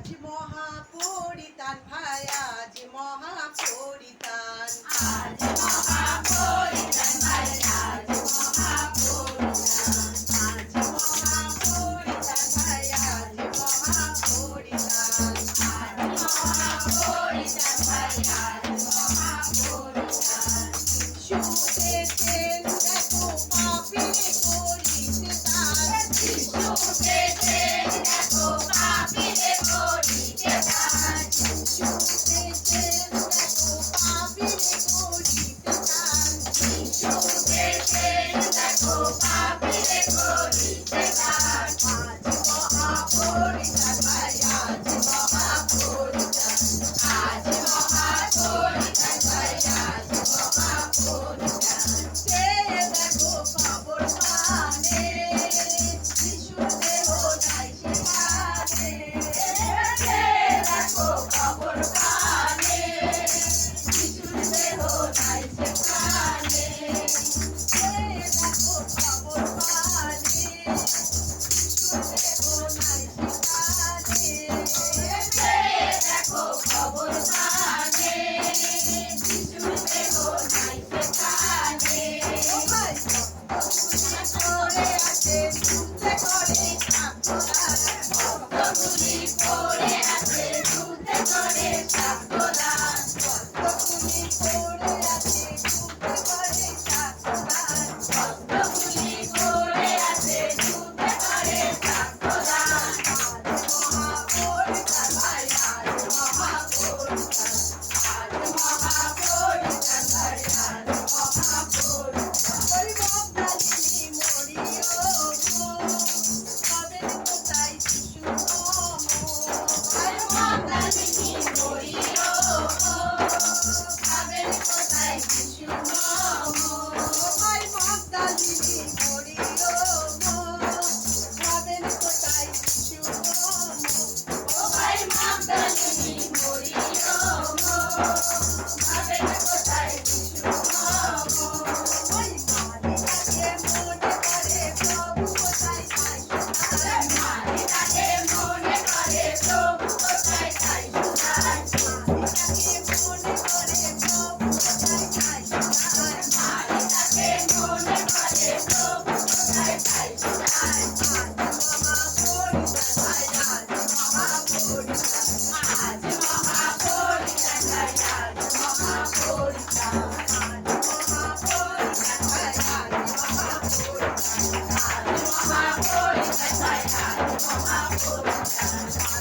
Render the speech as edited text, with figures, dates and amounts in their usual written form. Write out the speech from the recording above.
আজ মহাপরিতান ভাই আজ মহাপরিতান আজ মহাপরিতান ভাই আজ মহাপরিতান আজ মহাপরিতান ভাই আজ মহাপরিতান আজ মহাপরিতান ভাই আজ মহাপরিতান সুদেশের দেখো পাপিরে করিতে দান সুদেশের দেখো পাপিরে করিতে দান সুদেশের দেখো পাপিরে করিতে দান সুদেশের দেখো পাপিরে করিতে দান আজ মহাপরিতান ভাই আজ মহাপরিতান আজ মহাপরিতান ভাই আজ মহাপরিতান সে দেখো খবর কানে শিশু দেহ নাই সেখানে দেখো খবর কানে শিশুর দেহ নাই সেখানে সে দেখো খবর কানে শিশু দেহ নাই সেখানে দেখো খবর কানে শিশুর দেহ নাই সেখানে ও ভাই খুশি করে আছে শুনতে করে ঠাকুরার ভক্তগুলি পড়ে আছে দুধে করে ঠাকুরান ভক্তগুলি পড়ে আছে শুনতে করে ঠাকুরার ভক্তগুলি পড়ে আছে দুধে করে ঠাকুরান আজ মহাপরিতান ভাই আজ মহাপরিতান আজ মহাপরিতান ভাই আজ মহাপরিতান ওই বকদালিনী মরিও গো পাবেন কোথায় শিশু আর মহাকালিনী মরিও ভাবেন কোথায় শিশু ভাই বকদালিনী মরিও গো পাবেন কোথায় শিশু ও ভাই মহাকালিনী মরিও ভাবেন কোথায় শিশু ওই মালিকাকে মনে করে প্রভু কোথায় তাই শোনায় মালিকাকে মনে করে প্রভু কোথায় তাই শোনায় মালিকাকে মনে করে প্রভু কোথায় তাই শোনায় মালিকাকে মনে করে প্রভু কোথায় তাই শোনায় আজ মহাপরিতান ভাই আজ মহাপরিতান আজ মহাপরিতান ভাই আজ মহাপরিতান